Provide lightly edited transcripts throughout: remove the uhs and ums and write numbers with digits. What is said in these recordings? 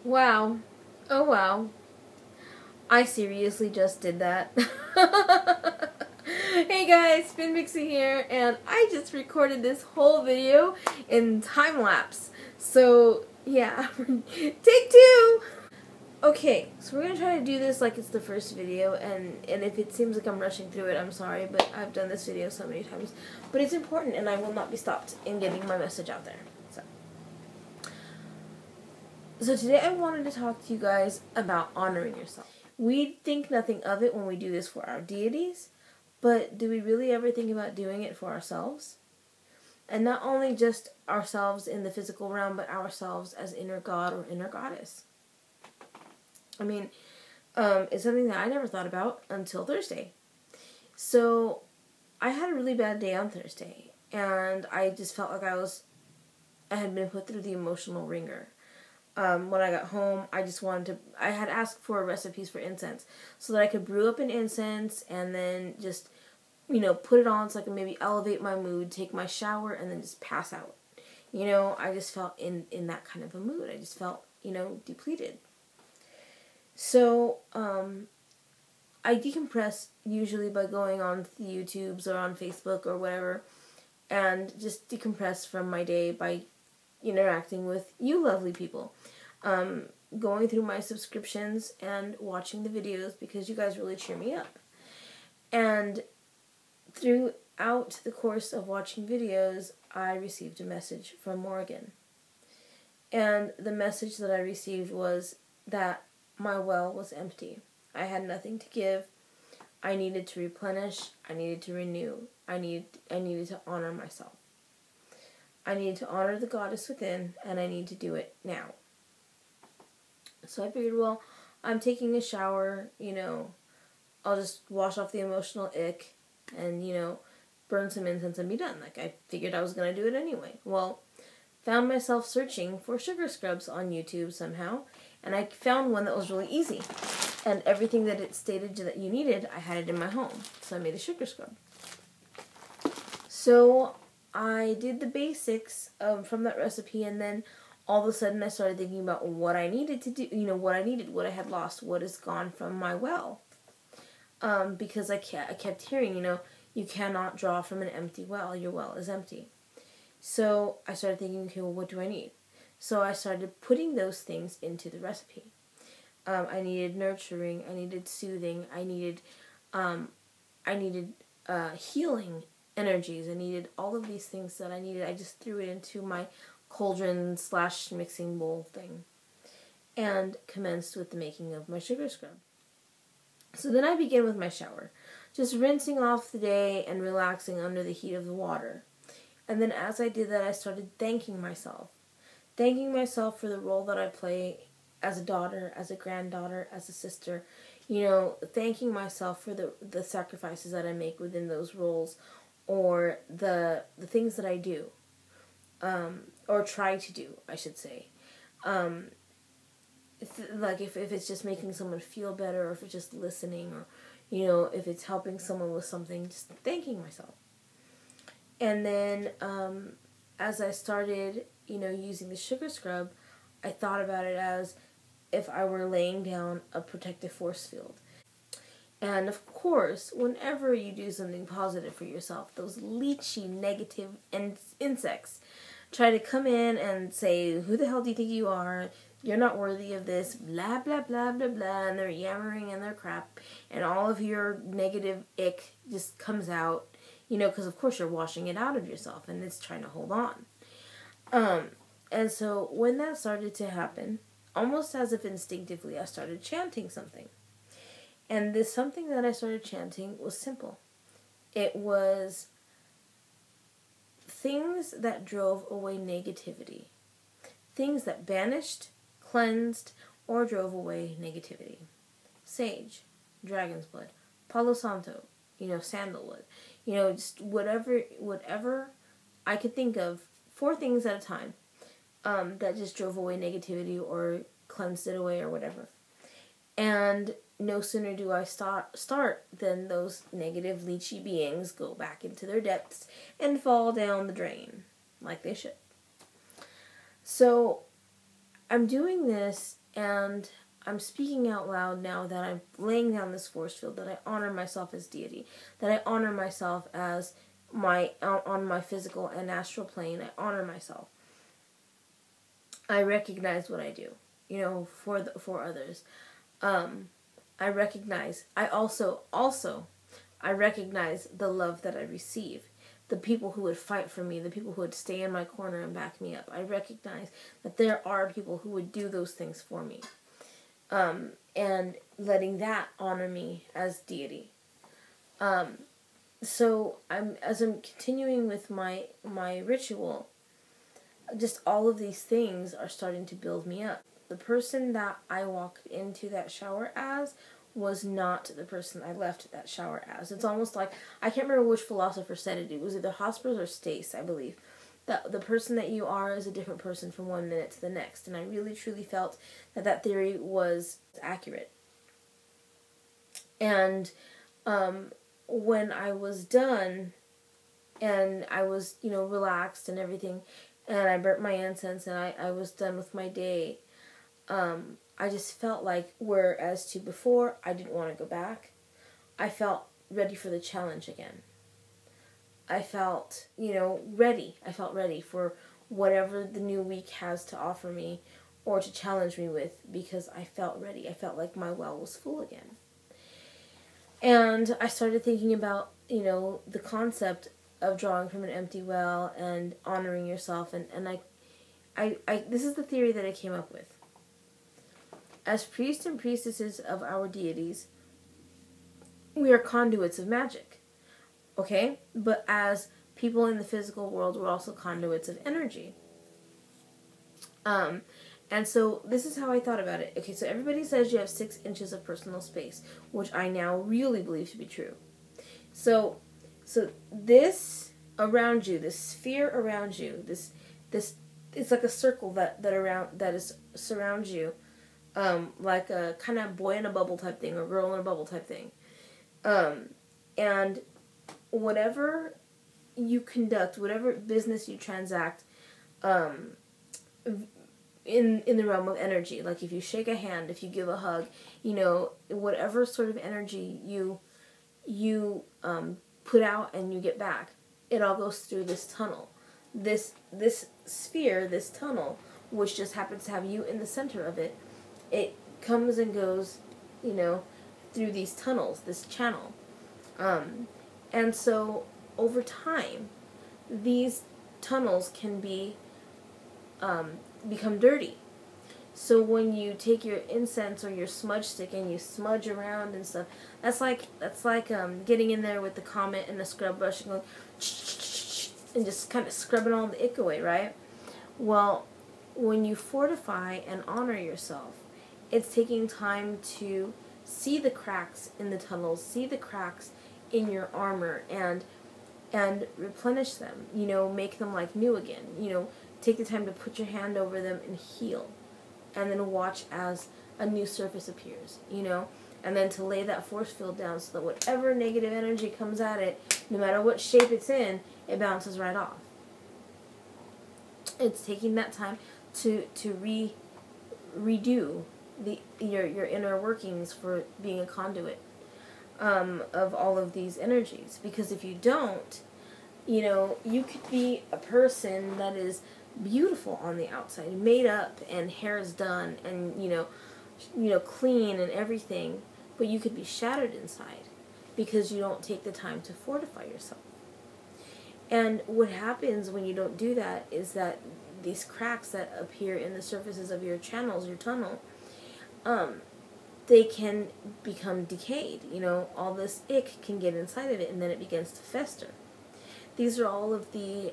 Wow. Oh wow. I seriously just did that. Hey guys, Spin Mixie here, and I just recorded this whole video in time lapse. So, yeah. Take two! Okay, so we're gonna try to do this like it's the first video, and if it seems like I'm rushing through it, I'm sorry, but I've done this video so many times. But it's important, and I will not be stopped in getting my message out there. So today I wanted to talk to you guys about honoring yourself. We think nothing of it when we do this for our deities, but do we really ever think about doing it for ourselves? And not only just ourselves in the physical realm, but ourselves as inner god or inner goddess. I mean, it's something that I never thought about until Thursday. So I had a really bad day on Thursday, and I just felt like I had been put through the emotional ringer. When I got home, I had asked for recipes for incense so that I could brew up an incense and then just, put it on so I could maybe elevate my mood, take my shower, and then just pass out. I just felt in that kind of a mood. I just felt, depleted. So, I decompress usually by going on the YouTubes or on Facebook or whatever and just decompress from my day by interacting with you lovely people, going through my subscriptions and watching the videos because you guys really cheer me up. And throughout the course of watching videos, I received a message from Morgan. And the message that I received was that my well was empty. I had nothing to give. I needed to replenish. I needed to renew. I needed to honor myself. I need to honor the goddess within, and I need to do it now. So I figured, well, I'm taking a shower, I'll just wash off the emotional ick and, burn some incense and be done. Like, I figured I was going to do it anyway. Well, found myself searching for sugar scrubs on YouTube somehow, and I found one that was really easy. And everything that it stated that you needed, I had it in my home. So I made a sugar scrub. So I did the basics from that recipe, and then all of a sudden I started thinking about what I needed to do, what I had lost, what is gone from my well. Because I kept hearing, you cannot draw from an empty well, your well is empty. So I started thinking, okay, well, what do I need? So I started putting those things into the recipe. I needed nurturing, I needed soothing, I needed healing energies. I needed all of these things that I needed. I just threw it into my cauldron / mixing bowl thing and commenced with the making of my sugar scrub. So then I began with my shower, just rinsing off the day and relaxing under the heat of the water. And then as I did that, I started thanking myself for the role that I play as a daughter, as a granddaughter, as a sister, thanking myself for the sacrifices that I make within those roles, or the things that I do, or try to do, I should say. If it's just making someone feel better, or if it's just listening, or, if it's helping someone with something, just thanking myself. And then, as I started, using the sugar scrub, I thought about it as if I were laying down a protective force field. And of course, whenever you do something positive for yourself, those leechy, negative insects try to come in and say, who the hell do you think you are? You're not worthy of this, blah, blah, blah, blah, blah, and they're yammering and their crap, and all of your negative ick just comes out, because of course you're washing it out of yourself, and it's trying to hold on. And so when that started to happen, almost as if instinctively, I started chanting something. And this something that I started chanting was simple. It was things that drove away negativity. Things that banished, cleansed, or drove away negativity. Sage, dragon's blood, Palo Santo, sandalwood. Just whatever I could think of, 4 things at a time, that just drove away negativity or cleansed it away or whatever. And no sooner do I start than those negative leechy beings go back into their depths and fall down the drain, like they should. So I'm doing this, and I'm speaking out loud now that I'm laying down this force field, that I honor myself as deity, that I honor myself as on my physical and astral plane. I honor myself. I recognize what I do, for others. I recognize. I also I recognize the love that I receive. The people who would fight for me, the people who would stay in my corner and back me up. I recognize that there are people who would do those things for me. And letting that honor me as deity. So as I'm continuing with my ritual, just all of these things are starting to build me up. The person that I walked into that shower as was not the person I left that shower as. It's almost like, I can't remember which philosopher said it. It was either Hospers or Stace, I believe. That the person that you are is a different person from one minute to the next. And I really truly felt that theory was accurate. And when I was done and I was, relaxed and everything, and I burnt my incense and I was done with my day, I just felt like, whereas to before, I didn't want to go back, I felt ready for the challenge again. I felt, ready. I felt ready for whatever the new week has to offer me or to challenge me with, because I felt ready. I felt like my well was full again. And I started thinking about, the concept of drawing from an empty well and honoring yourself. And I this is the theory that I came up with. As priests and priestesses of our deities, we are conduits of magic. Okay? But as people in the physical world, we're also conduits of energy. And so this is how I thought about it. Okay, so everybody says you have 6 inches of personal space, which I now really believe to be true. So this around you, this sphere around you, this it's like a circle that surrounds you, like a kind of boy in a bubble type thing or girl in a bubble type thing, and whatever you conduct, whatever business you transact, in the realm of energy, like if you shake a hand, if you give a hug, whatever sort of energy you put out and you get back, it all goes through this tunnel, this sphere, this tunnel, which just happens to have you in the center of it. It comes and goes, through these tunnels, this channel, and so over time, these tunnels can become dirty. So when you take your incense or your smudge stick and you smudge around and stuff, that's like getting in there with the Comet and the scrub brush and going and just kind of scrubbing all the ick away, right? Well, when you fortify and honor yourself, it's taking time to see the cracks in the tunnels, see the cracks in your armor, and replenish them. Make them like new again. Take the time to put your hand over them and heal. And then watch as a new surface appears, and then to lay that force field down so that whatever negative energy comes at it, no matter what shape it's in, it bounces right off. It's taking that time to redo your inner workings for being a conduit of all of these energies. Because if you don't, you could be a person that is beautiful on the outside, made up and hair is done and clean and everything, but you could be shattered inside because you don't take the time to fortify yourself. And what happens when you don't do that is that these cracks that appear in the surfaces of your channels, your tunnel, they can become decayed. All this ick can get inside of it, and then it begins to fester. These are all of the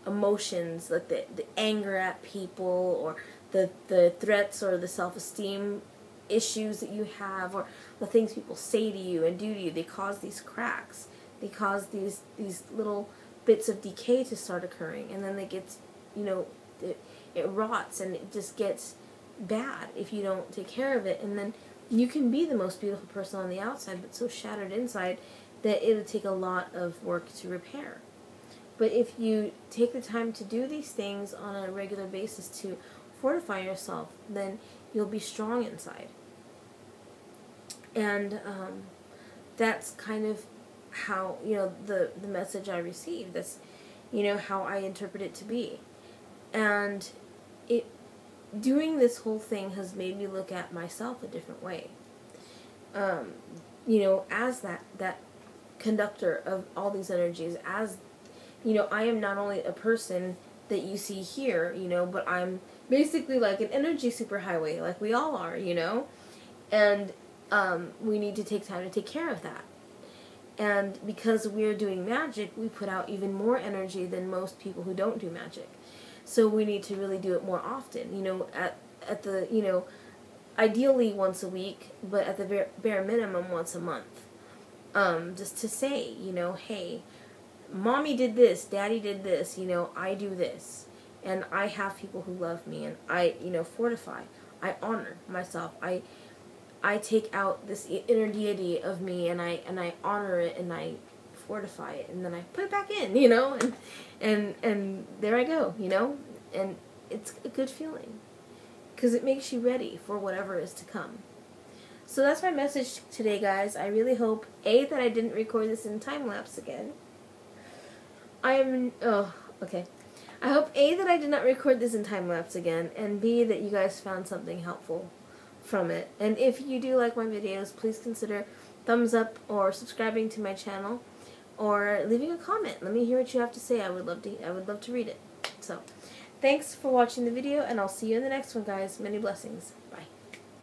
emotions, like the anger at people, or the threats, or the self-esteem issues that you have, or the things people say to you and do to you. They cause these cracks. They cause these little bits of decay to start occurring, and then it gets, it rots, and it just gets bad if you don't take care of it. And then you can be the most beautiful person on the outside, but so shattered inside that it would take a lot of work to repair. But if you take the time to do these things on a regular basis, to fortify yourself, then you'll be strong inside. And that's kind of how, the message I received. That's, how I interpret it to be. And doing this whole thing has made me look at myself a different way. As that conductor of all these energies, as, I am not only a person that you see here, but I'm basically like an energy superhighway, like we all are, and we need to take time to take care of that. And because we're doing magic, we put out even more energy than most people who don't do magic. So we need to really do it more often, at the, ideally once a week, but at the bare minimum once a month. Just to say, hey, mommy did this, daddy did this, I do this. And I have people who love me, and I, fortify. I honor myself. I take out this inner deity of me, and I honor it, and I fortify it, and then I put it back in, and there I go, and it's a good feeling, because it makes you ready for whatever is to come. So that's my message today, guys. I really hope, A, that I didn't record this in time-lapse again. I hope, A, that I did not record this in time-lapse again, and B, that you guys found something helpful from it. And if you do like my videos, please consider thumbs up or subscribing to my channel or leaving a comment. Let me hear what you have to say. I would love to read it. So, thanks for watching the video, and I'll see you in the next one, guys. Many blessings. Bye.